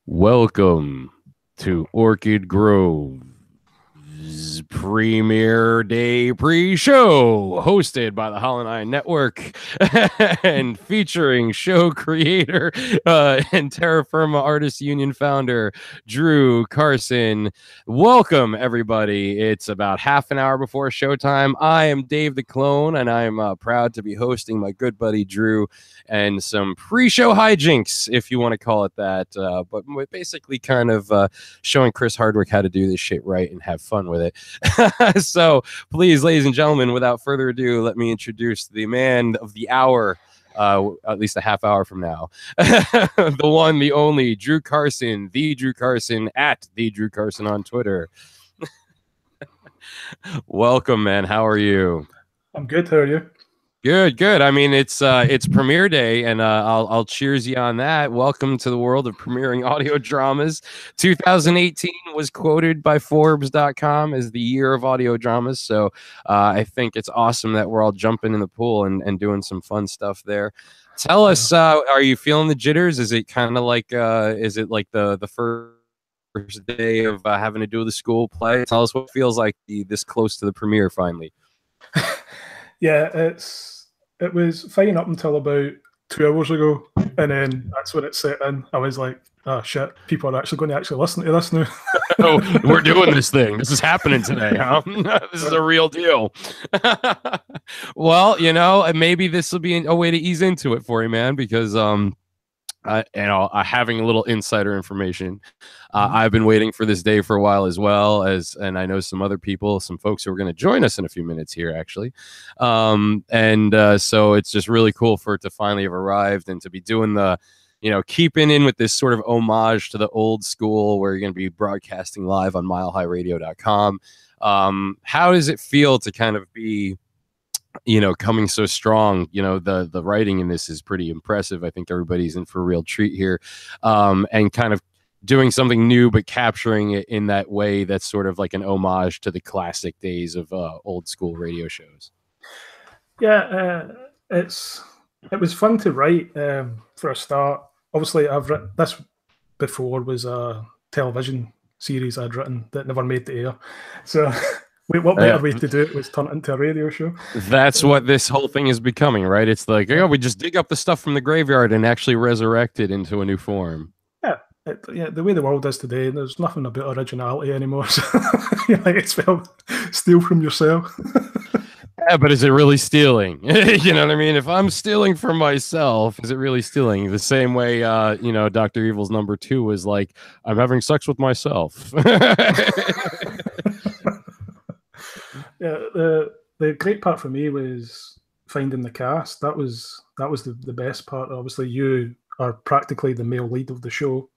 Welcome to Orchid Grove's premiere day pre-show, hosted by the Hollow9ine Network and featuring show creator and Terror Firma Artists Union founder Drew Carson. Welcome, everybody. It's about half an hour before showtime. I am Dave the Clone, and I'm proud to be hosting my good buddy Drew and some pre-show hijinks, if you want to call it that. But basically kind of showing Chris Hardwick how to do this shit right and have fun with it. So please, ladies and gentlemen, without further ado, let me introduce the man of the hour, at least a half hour from now. The one, the only, Drew Carson, the Drew Carson, at the Drew Carson on Twitter. Welcome, man. How are you? I'm good. How are you? Good. I mean, it's premiere day, and I'll cheers you on that. Welcome to the world of premiering audio dramas. 2018 was quoted by Forbes.com as the year of audio dramas, so I think it's awesome that we're all jumping in the pool and doing some fun stuff there. Tell us, are you feeling the jitters? Is it kind of like, is it like the first day of having to do the school play? Tell us what it feels like this close to the premiere finally. Yeah, it was fine up until about 2 hours ago, and then that's when it set in. I was like, oh shit, people are actually going to actually listen to this now. Oh, we're doing this thing. This is happening today, huh? This is a real deal. Well, you know, maybe this will be a way to ease into it for you, man, because having a little insider information, I've been waiting for this day for a while as well, and I know some other people, some folks who are going to join us in a few minutes here, actually. So it's just really cool for it to finally have arrived and to be doing the, keeping in with this sort of homage to the old school where you're going to be broadcasting live on milehighradio.com. How does it feel to kind of be, coming so strong? The writing in this is pretty impressive. I think everybody's in for a real treat here, and kind of doing something new but capturing it in that way that's sort of like an homage to the classic days of old school radio shows. Yeah, it was fun to write for a start. Obviously, I've written this before, was a television series I'd written that never made the air, so what better way to do it was turn it into a radio show. That's what this whole thing is becoming, right? It's like, we just dig up the stuff from the graveyard and actually resurrect it into a new form. Yeah, the way the world is today, there's nothing about originality anymore. So it's steal from yourself. Yeah, but is it really stealing? You know what I mean? If I'm stealing from myself, is it really stealing? The same way, Dr. Evil's number 2 was like, I'm having sex with myself. Yeah, the great part for me was finding the cast. That was the best part. Obviously, you are practically the male lead of the show.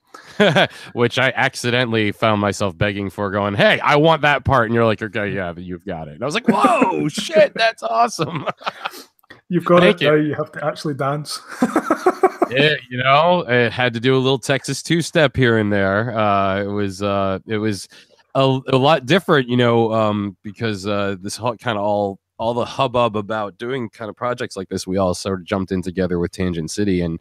Which I accidentally found myself begging for, going, hey, I want that part. And you're like, okay, yeah, you've got it. And I was like, whoa, shit, that's awesome. You've got it. Now you have to actually dance. Yeah, it had to do a little Texas two-step here and there. It was a lot different, because this whole kind of all the hubbub about doing kind of projects like this, we all sort of jumped in together with Tangent City, and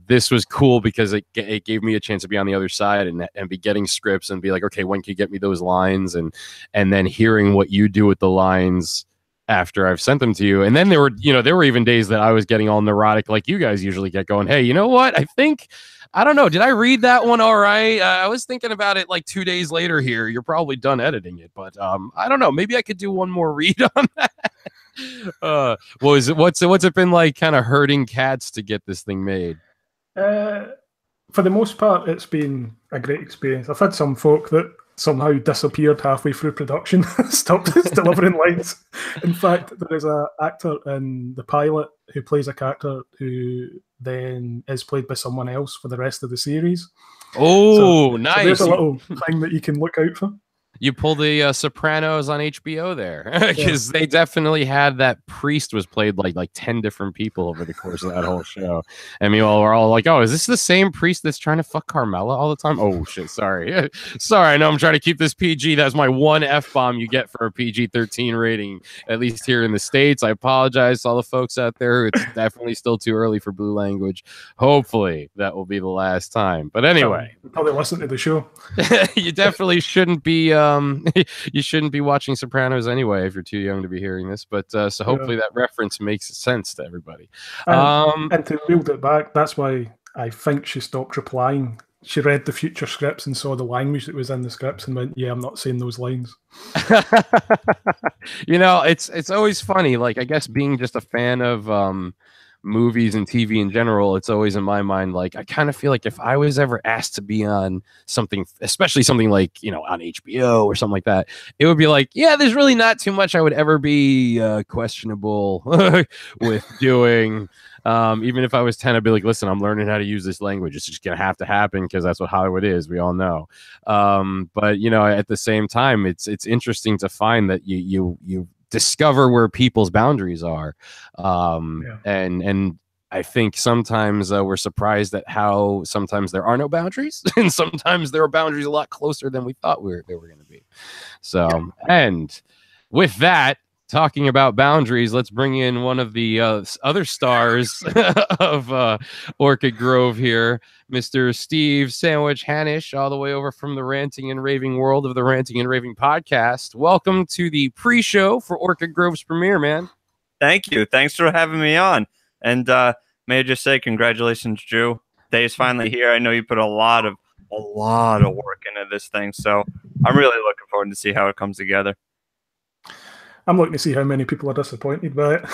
this was cool because it gave me a chance to be on the other side and be getting scripts and be like, okay, when can you get me those lines, and then hearing what you do with the lines after I've sent them to you. And then there were even days that I was getting all neurotic like you guys usually get, going, hey, you know what, I don't know, did I read that one all right? I was thinking about it like 2 days later here. You're probably done editing it, but I don't know, maybe I could do one more read on that. What's it been like kind of herding cats to get this thing made? For the most part, it's been a great experience. I've had some folk that somehow disappeared halfway through production, stopped delivering lines. In fact, there is an actor in the pilot who plays a character who then is played by someone else for the rest of the series. Oh, nice. So there's a little thing that you can look out for. You pull the Sopranos on HBO there, because Yeah. they definitely had that priest was played like 10 different people over the course of that whole show. I mean, we're all like, oh, is this the same priest that's trying to fuck Carmela all the time? Oh shit, sorry. Sorry, I know I'm trying to keep this PG. That's my one F-bomb you get for a PG-13 rating, at least here in the States. I apologize to all the folks out there. It's definitely still too early for blue language. Hopefully that will be the last time. But anyway, probably listen to the show. you definitely shouldn't be you shouldn't be watching Sopranos anyway if you're too young to be hearing this. But so hopefully that reference makes sense to everybody. And to wield it back, that's why I think she stopped replying. She read the future scripts and saw the language that was in the scripts and went, "Yeah, I'm not saying those lines." You know, it's always funny. Like, I guess being just a fan of movies and TV in general, it's always in my mind, like, I kind of feel like if I was ever asked to be on something, especially something like, you know, on HBO or something like that, it would be like, yeah, there's really not too much I would ever be questionable with doing. Even if I was 10, I'd be like, listen, I'm learning how to use this language. It's just gonna have to happen because that's what Hollywood is. We all know. But you know, at the same time, it's interesting to find that you discover where people's boundaries are. And I think sometimes we're surprised at how sometimes there are no boundaries, and sometimes there are boundaries a lot closer than we thought they were going to be. So, and with that, talking about boundaries, let's bring in one of the other stars of Orchid Grove here, Mr. Steve Sandwich Hanish, all the way over from the ranting and raving world of the Ranting and Raving podcast. Welcome to the pre-show for Orchid Grove's premiere, man. Thank you. Thanks for having me on. And may I just say congratulations, Drew. Day is finally here. I know you put a lot of work into this thing, so I'm really looking forward to see how it comes together. I'm looking to see how many people are disappointed by it.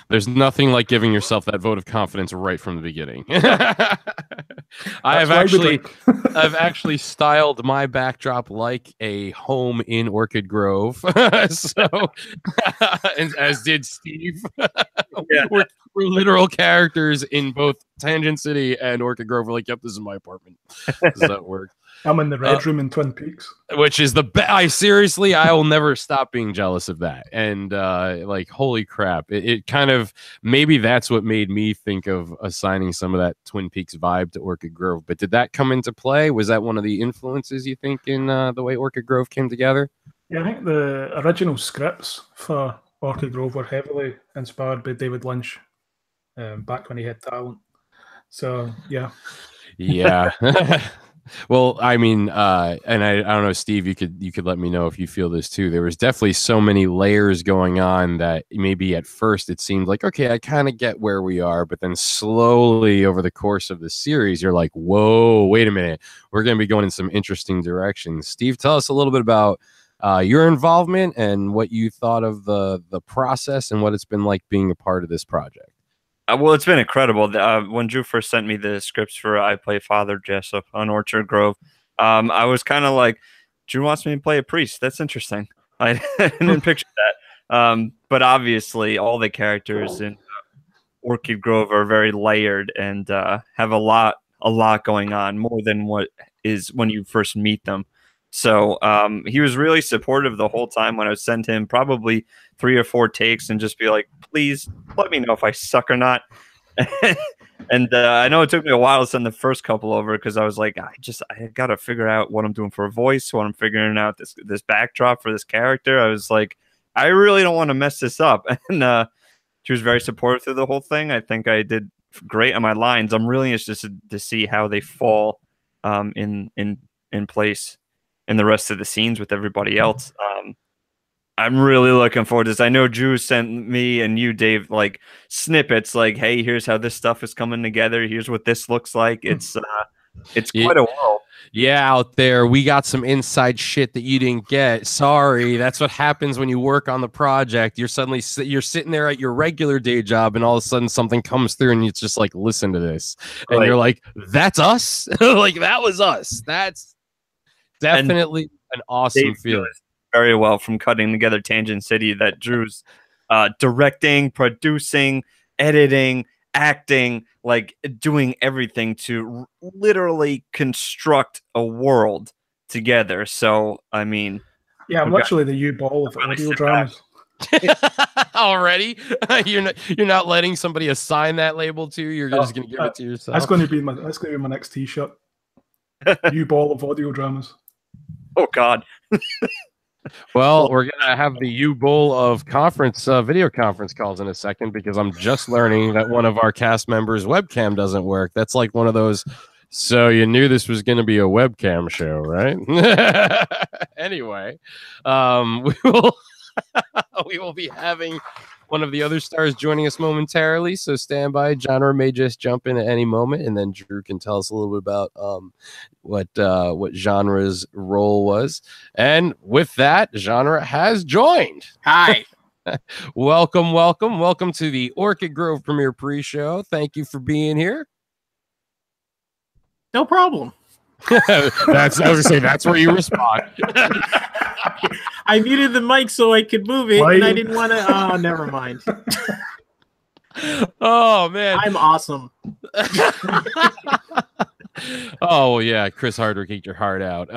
There's nothing like giving yourself that vote of confidence right from the beginning. I've actually styled my backdrop like a home in Orchid Grove. So, as did Steve. Yeah. We're literal characters in both Tangent City and Orchid Grove. We're like, yep, this is my apartment. Does that work? I'm in the red room in Twin Peaks, which is the best. I will never stop being jealous of that. And like, holy crap, it kind of, maybe that's what made me think of assigning some of that Twin Peaks vibe to Orchid Grove. But did that come into play? Was that one of the influences you think in the way Orchid Grove came together? Yeah, I think the original scripts for Orchid Grove were heavily inspired by David Lynch, back when he had talent. So yeah. Well, I mean, and I don't know, Steve, you could let me know if you feel this too. There was definitely so many layers going on that maybe at first it seemed like, okay, I kind of get where we are, but then slowly over the course of the series, you're like, whoa, wait a minute, we're going to be going in some interesting directions. Steve, tell us a little bit about your involvement and what you thought of the process and what it's been like being a part of this project. Well, it's been incredible. When Drew first sent me the scripts for I Play Father Jessup on Orchard Grove, I was kind of like, Drew wants me to play a priest. That's interesting. I didn't picture that. But obviously, all the characters in Orchid Grove are very layered and have a lot going on, more than what is when you first meet them. So he was really supportive the whole time when I would send him probably 3 or 4 takes and just be like, please let me know if I suck or not. And I know it took me a while to send the first couple over because I was like, I got to figure out what I'm doing for a voice, what I'm figuring out this backdrop for this character. I was like, I really don't want to mess this up. And she was very supportive through the whole thing. I think I did great on my lines. I'm really interested to see how they fall in place in the rest of the scenes with everybody else. I'm really looking forward to this. I know Drew sent me and you, Dave, like snippets like, hey, here's how this stuff is coming together. Here's what this looks like. It's quite a world. Yeah, out there, we got some inside shit that you didn't get. Sorry, that's what happens when you work on the project. You're sitting there at your regular day job, and all of a sudden something comes through, and it's just like, listen to this, and you're like, that's us. Like, that was us. That's definitely an awesome feeling. Very well from cutting together Tangent City that Drew's directing, producing, editing, acting, like doing everything to literally construct a world together. So I mean, Yeah, I'm okay. literally the U-ball of audio dramas. Already, you're not letting somebody assign that label to you. You're just going to give it to yourself. That's going to be my next T-shirt. U-ball of audio dramas. Oh God. Well, we're gonna have the U-Bowl of conference video conference calls in a second, because I'm just learning that one of our cast members' webcam doesn't work. That's like one of those. So you knew this was going to be a webcam show, right? Anyway, we will be having one of the other stars joining us momentarily, so stand by. Genre may just jump in at any moment, and then Drew can tell us a little bit about what Genre's role was. And with that, Genre has joined. Hi. Welcome to the Orchid Grove premiere pre-show. Thank you for being here. No problem. I was gonna say, that's where you respond. I muted the mic so I could move it, and I didn't want to. Oh, never mind. Oh man, I'm awesome. Oh well, yeah, Chris Hardwick, eat your heart out.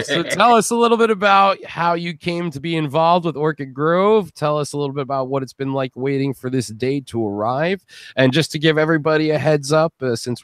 So tell us a little bit about how you came to be involved with Orchid Grove. Tell us a little bit about what it's been like waiting for this day to arrive, and just to give everybody a heads up, since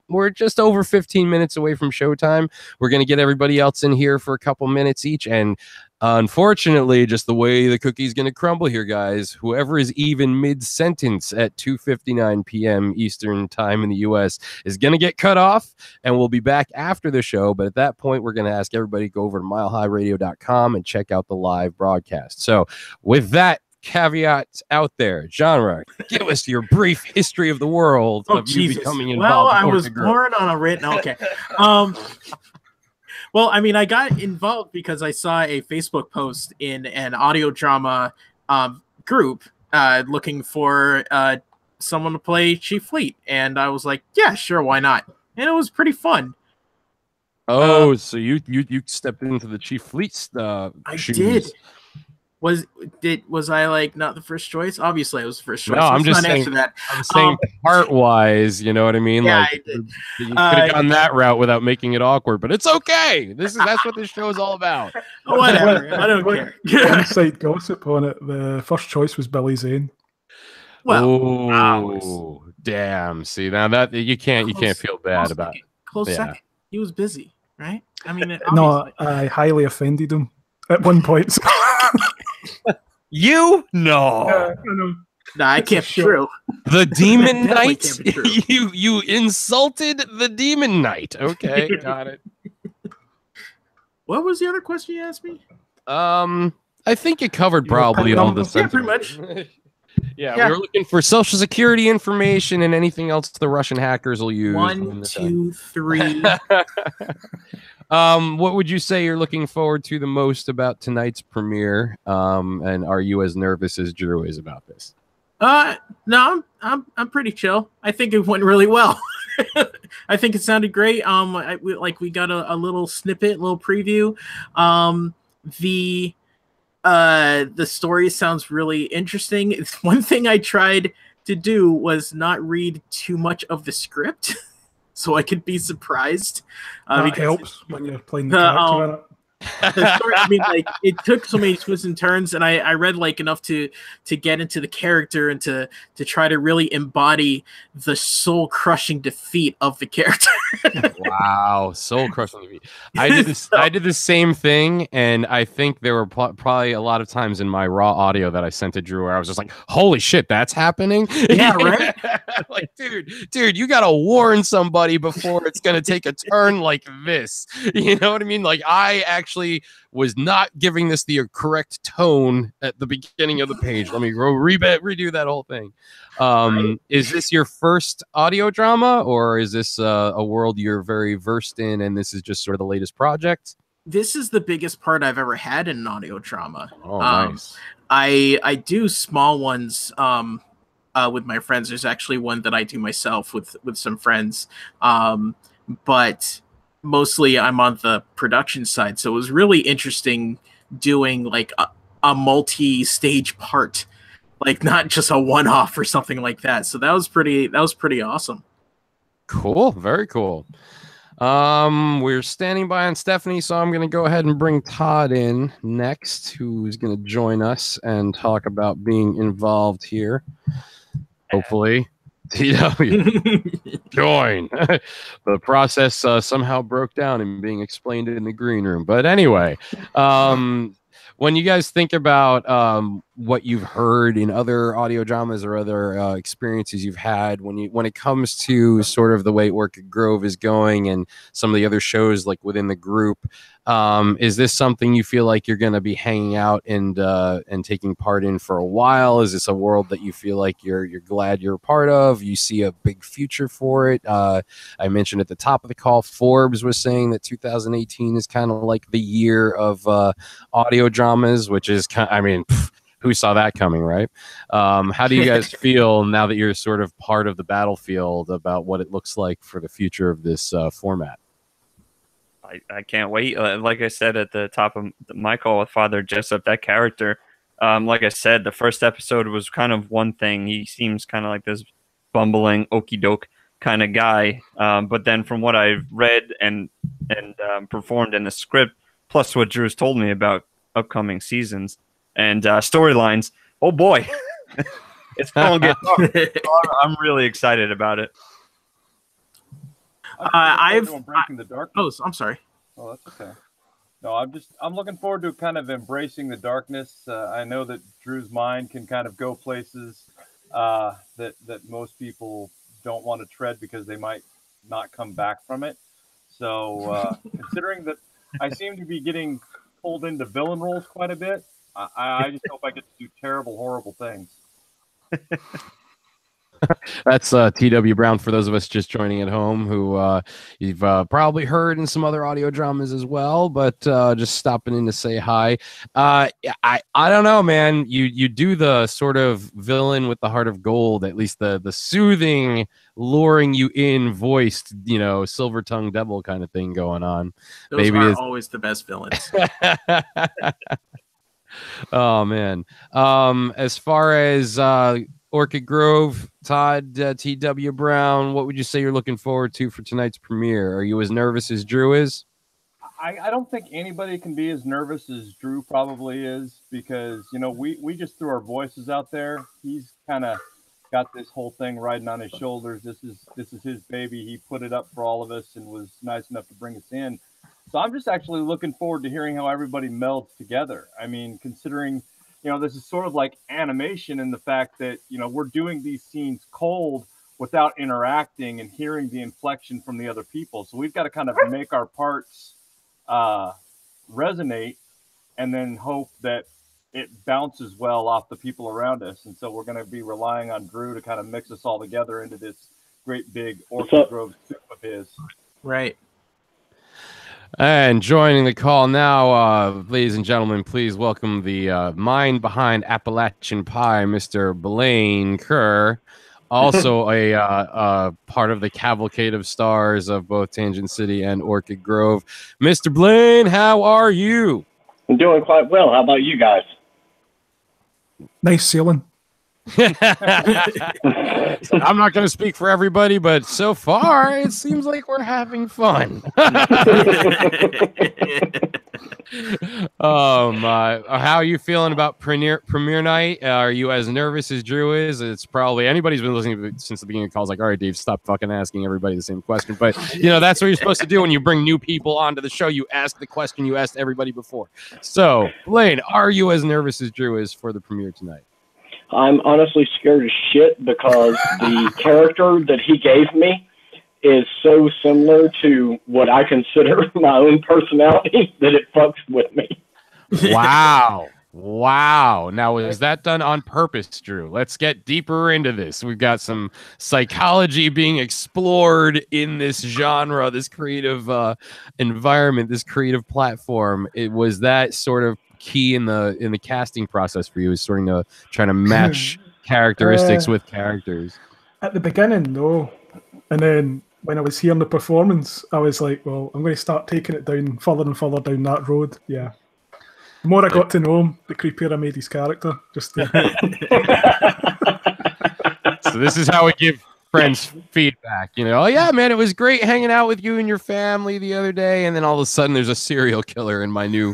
we're just over 15 minutes away from showtime. We're going to get everybody else in here for a couple minutes each. And unfortunately, just the way the cookie's going to crumble here, guys, whoever is even mid-sentence at 2:59 p.m. Eastern time in the U.S. is going to get cut off, and we'll be back after the show. But at that point, we're going to ask everybody to go over to milehighradio.com and check out the live broadcast. So with that caveat out there, Genre, give us your brief history of the world of you becoming involved. Well, I was born on a written. Okay. Well, I mean, I got involved because I saw a Facebook post in an audio drama group looking for someone to play Chief Fleet, and I was like, yeah, sure, why not? And it was pretty fun. Oh, so you stepped into the Chief Fleet I shoes. did. Was I like not the first choice? Obviously, I was the first choice. No, I'm just saying that. I'm saying part wise, you know what I mean? Yeah, like you could have gone that route without making it awkward, but it's okay. That's what this show is all about. Whatever. I don't care. Inside gossip on it. The first choice was Billy Zane. Well, damn. See, now that you can't feel bad about it. Close second. He was busy, right? I mean, no, I highly offended him at one point. You know. Nah, I can't be true. The Demon Knight. You insulted the Demon Knight. Okay, got it. What was the other question you asked me? I think you covered probably all the yeah, pretty much. Yeah, we were looking for Social Security information and anything else the Russian hackers will use. 1, 2, 3. What would you say you're looking forward to the most about tonight's premiere? And are you as nervous as Drew is about this? No, I'm pretty chill. I think it went really well. I think it sounded great. We got a little snippet, a little preview. The story sounds really interesting. It's one thing I tried to do was not read too much of the script, so I could be surprised. That helps when you're playing the character. The story, I mean, like, it took so many twists and turns, and I read like enough to get into the character and to try to really embody the soul crushing defeat of the character. Wow, soul crushing defeat. I did the same thing, and I think there were probably a lot of times in my raw audio that I sent to Drew where I was just like, "Holy shit, that's happening!" Yeah, right. Like, dude, you gotta warn somebody before it's gonna take a turn like this. You know what I mean? Like, I actually was not giving this the correct tone at the beginning of the page. Let me redo that whole thing. Right. Is this your first audio drama, or is this a world you're very versed in, and this is just sort of the latest project? This is the biggest part I've ever had in an audio drama. Oh, nice. I do small ones with my friends. There's actually one that I do myself with some friends, but mostly I'm on the production side, so it was really interesting doing like a multi-stage part, like not just a one-off or something like that. So that was pretty awesome. Cool, very cool. We're standing by on Stephanie, so I'm going to go ahead and bring Todd in next, who's going to join us and talk about being involved here. Hopefully, TW, join. The process somehow broke down and being explained in the green room. But anyway, when you guys think about what you've heard in other audio dramas or other experiences you've had, when it comes to sort of the way Orchid Grove is going and some of the other shows like within the group, is this something you feel like you're going to be hanging out and taking part in for a while? Is this a world that you feel like you're glad you're a part of? You see a big future for it? I mentioned at the top of the call, Forbes was saying that 2018 is kind of like the year of audio dramas, which is kind of, I mean, who saw that coming, right? How do you guys feel now that you're sort of part of the battlefield about what it looks like for the future of this format? I can't wait. Like I said at the top of my call with Father Jessup, that character, like I said, the first episode was kind of one thing. He seems kind of like this bumbling, okey doke kind of guy. But then from what I've read and performed in the script, plus what Drew's told me about upcoming seasons and storylines, oh boy, it's going to get dark. I'm really excited about it. I'm breaking the darkness. Oh, I'm sorry. Oh, that's okay. No, I'm looking forward to kind of embracing the darkness. I know that Drew's mind can kind of go places that most people don't want to tread because they might not come back from it. So considering that I seem to be getting pulled into villain roles quite a bit, I just hope I get to do terrible, horrible things. That's T.W. Brown for those of us just joining at home who you've probably heard in some other audio dramas as well, but just stopping in to say hi. I don't know, man. You do the sort of villain with the heart of gold, at least the soothing, luring you in voiced, silver tongued devil kind of thing going on. Those Maybe are always the best villains. Oh man. As far as Orchid Grove, Todd, T.W. Brown, what would you say you're looking forward to for tonight's premiere? Are you as nervous as Drew is? I don't think anybody can be as nervous as Drew probably is because, we just threw our voices out there. He's kind of got this whole thing riding on his shoulders. This is his baby. He put it up for all of us and was nice enough to bring us in. So I'm just actually looking forward to hearing how everybody melds together. I mean, considering, this is sort of like animation in the fact that, we're doing these scenes cold without interacting and hearing the inflection from the other people. So we've got to kind of make our parts resonate and then hope that it bounces well off the people around us. And so we're going to be relying on Drew to kind of mix us all together into this great big Orchid Grove soup of his. Right. And joining the call now, ladies and gentlemen, please welcome the mind behind Appalachian Pie, Mr. Blaine Kerr, also a part of the cavalcade of stars of both Tangent City and Orchid Grove. Mr. Blaine, how are you? I'm doing quite well. How about you guys? Nice sailing. I'm not going to speak for everybody, but so far it seems like we're having fun. How are you feeling about premiere night? Are you as nervous as Drew is? It's probably anybody's been listening since the beginning of the calls like, all right, Dave, stop fucking asking everybody the same question. But that's what you're supposed to do when you bring new people onto the show. You ask the question you asked everybody before. So, Blaine, are you as nervous as Drew is for the premiere tonight? I'm honestly scared as shit because the character that he gave me is so similar to what I consider my own personality that it fucks with me. Wow. Wow. Now, is that done on purpose, Drew? Let's get deeper into this. We've got some psychology being explored in this genre, this creative environment, this creative platform. Was that sort of key in the casting process for you, is sort of trying to match characteristics with characters? At the beginning, no. And then when I was hearing the performance, I was like, well, I'm going to start taking it down further and further down that road. Yeah. The more I got to know him, the creepier I made his character. So this is how we give friends' feedback. You know, oh yeah, man, it was great hanging out with you and your family the other day, and then all of a sudden there's a serial killer in my new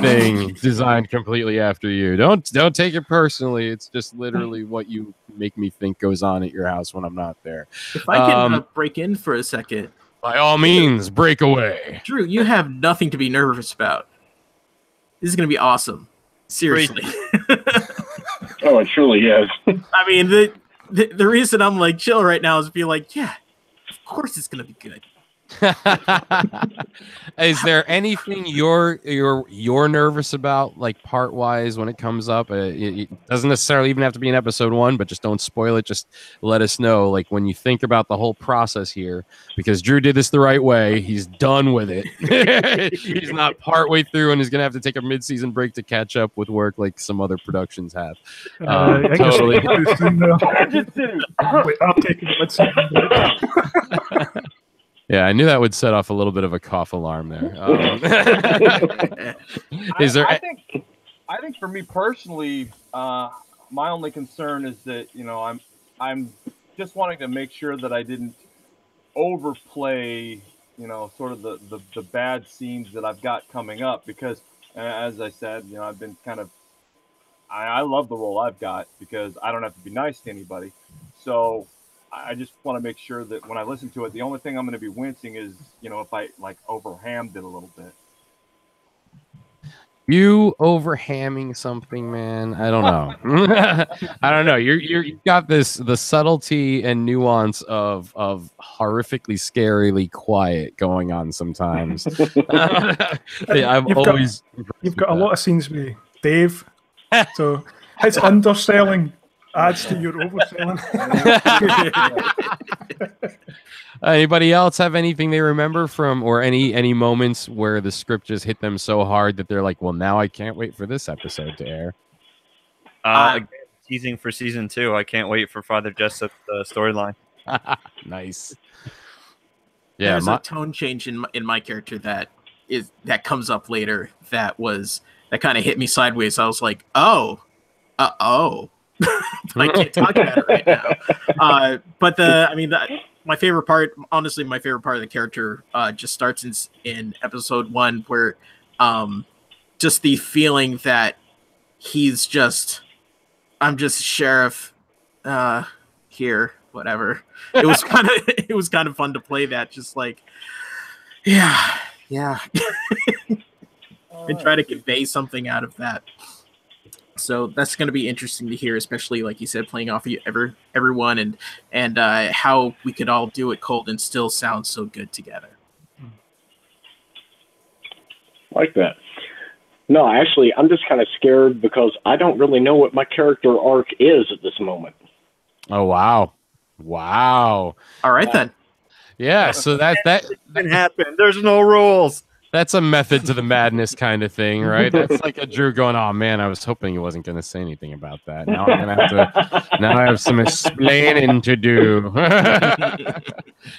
thing designed completely after you. Don't take it personally. It's just literally what you make me think goes on at your house when I'm not there. If I can break in for a second, by all means, break away. Drew, you have nothing to be nervous about. This is going to be awesome. Seriously. Oh, it truly is. I mean, the reason I'm like chill right now is be like, yeah, of course it's going to be good. Is there anything you're nervous about, like part wise, when it comes up? It doesn't necessarily even have to be in episode 1, but just don't spoil it. Just let us know, like, when you think about the whole process here, because Drew did this the right way. He's done with it. He's not partway through and is gonna have to take a mid-season break to catch up with work like some other productions have. Totally. Wait, I'm taking a mid-season break. Yeah, I knew that would set off a little bit of a cough alarm there. Is there? I think for me personally, my only concern is that, you know, I'm just wanting to make sure that I didn't overplay, you know, sort of the bad scenes that I've got coming up, because as I said, you know, I've been kind of I love the role I've got because I don't have to be nice to anybody. So I just want to make sure that when I listen to it, the only thing I'm going to be wincing is, you know, if I like overhammed it a little bit. You overhamming something, man? I don't know. I don't know. You've got the subtlety and nuance of horrifically, scarily quiet going on sometimes. You've got a lot of scenes with Dave, so his underselling adds to your overselling. Anybody else have anything they remember from, or any moments where the script just hit them so hard that they're like, well, now I can't wait for this episode to air? Again, teasing for season 2. I can't wait for Father Jessup's storyline. Nice. Yeah, there's a tone change in my character that comes up later that kind of hit me sideways. I was like, oh. I can't talk about it right now. But my favorite part, honestly, my favorite part of the character just starts in episode 1, where just the feeling that I'm just sheriff here, whatever. It was kind of fun to play that, just like, yeah, and try to convey something out of that. So that's going to be interesting to hear, especially like you said, playing off of everyone and how we could all do it cold and still sound so good together. Like that. No, actually, I'm just kind of scared because I don't really know what my character arc is at this moment. Oh, wow. All right, then. Yeah, so that can happen. There's no rules. That's a method to the madness kind of thing, right? That's like a Drew going, oh man, I was hoping he wasn't going to say anything about that. Now I'm going to have to, now I have some explaining to do.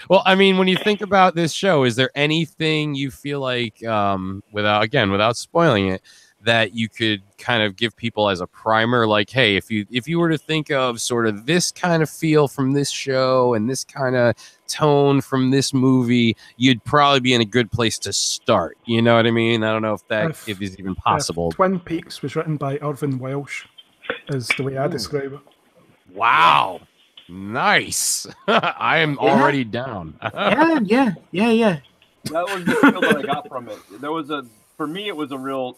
Well, I mean, when you think about this show, is there anything you feel like, without spoiling it, that you could kind of give people as a primer? Like, hey, if you were to think of sort of this kind of feel from this show and this kind of tone from this movie, you'd probably be in a good place to start. You know what I mean? I don't know if that is even possible. Twin Peaks was written by Irvin Welsh, is the way I describe it. Wow. Nice. I am already down. Yeah. That was the feel that I got from it. For me, it was a real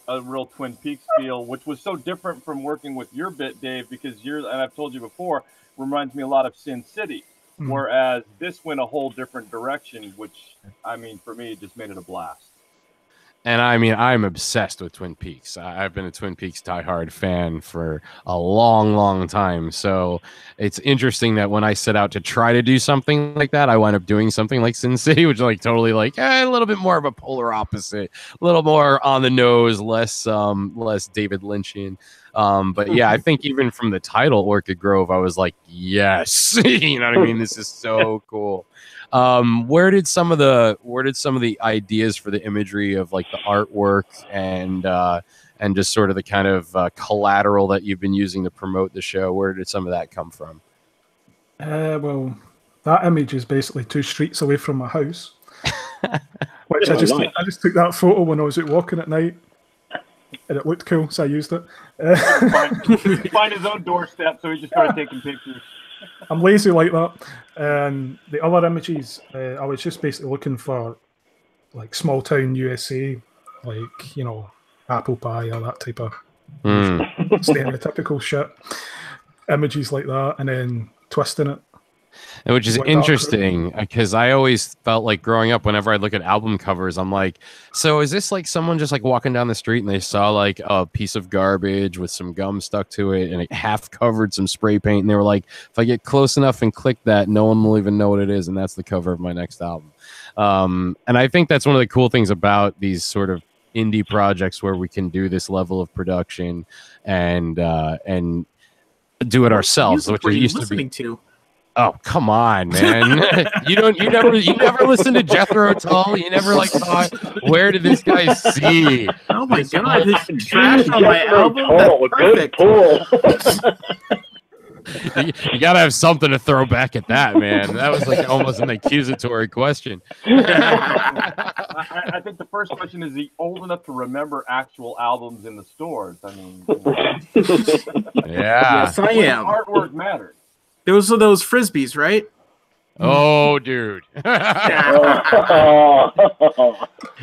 Twin Peaks feel, which was so different from working with your bit, Dave, because and I've told you before, reminds me a lot of Sin City. Whereas this went a whole different direction, which, I mean, for me, it just made it a blast. And I mean, I'm obsessed with Twin Peaks. I've been a Twin Peaks diehard fan for a long, long time. So it's interesting that when I set out to try to do something like that, I wind up doing something like Sin City, which is like totally like a little bit more of a polar opposite, a little more on the nose, less David Lynchian. But yeah, I think even from the title Orchid Grove, I was like, yes, you know what I mean? This is so cool. Where did some of the ideas for the imagery of like the artwork and just sort of the kind of collateral that you've been using to promote the show, where did some of that come from? Well, that image is basically 2 streets away from my house. Which I just took that photo when I was out walking at night, and it looked cool, so I used it. Find his own doorstep, so he just started taking pictures. I'm lazy like that. And the other images, I was just basically looking for like small town USA, like, you know, apple pie or that type of stereotypical shit. Images like that, and then twisting it. And which is interesting because I always felt like growing up, whenever I look at album covers, I'm like, so is this like someone just like walking down the street and they saw like a piece of garbage with some gum stuck to it and it half covered some spray paint, and they were like, if I get close enough and click that, no one will even know what it is, and that's the cover of my next album. And I think that's one of the cool things about these sort of indie projects where we can do this level of production and do it ourselves, which it used to be. Oh, come on, man. you never listened to Jethro Tull? You never like thought, where did this guy see? Oh my god, this trash on my album. That's good pull. You gotta have something to throw back at that, man. That was like almost an accusatory question. I think the first question is he old enough to remember actual albums in the stores? I mean, yeah. Yes, I am. Artwork matters. Those are those frisbees, right? Oh, dude.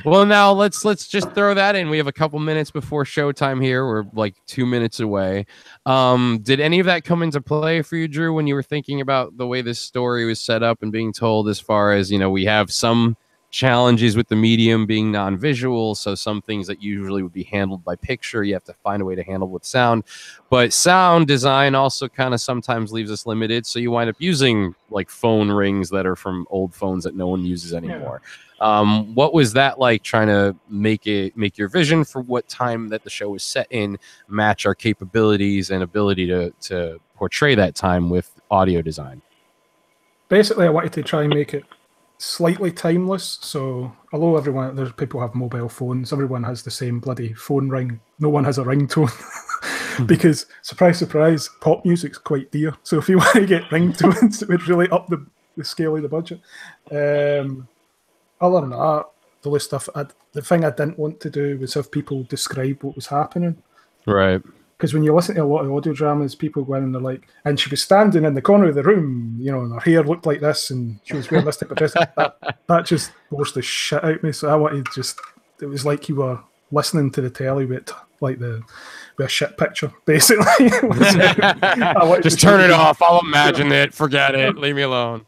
Well, now let's just throw that in. We have a couple minutes before showtime here. We're like 2 minutes away. Did any of that come into play for you, Drew, when you were thinking about the way this story was set up and being told, as far as, you know, we have some challenges with the medium being non-visual, so some things that usually would be handled by picture, you have to find a way to handle with sound, but sound design also kind of sometimes leaves us limited, so you wind up using like phone rings that are from old phones that no one uses anymore. What was that like, trying to make your vision for what time that the show was set in match our capabilities and ability to portray that time with audio design? Basically, I wanted to try and make it slightly timeless. So although there's people have mobile phones, everyone has the same bloody phone ring. No one has a ringtone. Because surprise, surprise, pop music's quite dear. So if you want to get ringtones, it would really up the scale of the budget. Other than that, the list stuff. The thing I didn't want to do was have people describe what was happening. Right. Because when you listen to a lot of audio dramas, people go in and they're like, and she was standing in the corner of the room, you know, and her hair looked like this, and she was wearing this type of dress. That just forced the shit out of me. So I wanted it was like you were listening to the telly with like with a shit picture, basically. Just turn it off. I'll imagine it. Forget it. Leave me alone.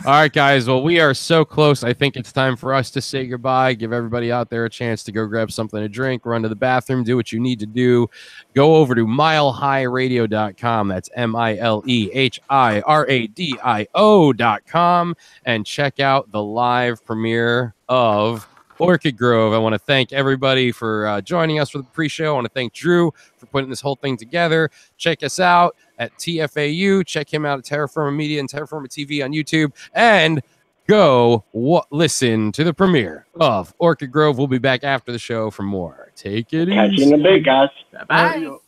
All right, guys. Well, we are so close. I think it's time for us to say goodbye. Give everybody out there a chance to go grab something to drink, run to the bathroom, do what you need to do. Go over to milehighradio.com. That's MILEHIRADIO.com and check out the live premiere of Orchid Grove. I want to thank everybody for joining us for the pre-show. I want to thank Drew for putting this whole thing together. Check us out at TFAU. Check him out at Terror Firma Media and Terror Firma TV on YouTube. And go listen to the premiere of Orchid Grove. We'll be back after the show for more. Take it easy. Catch you in the big, guys. Bye.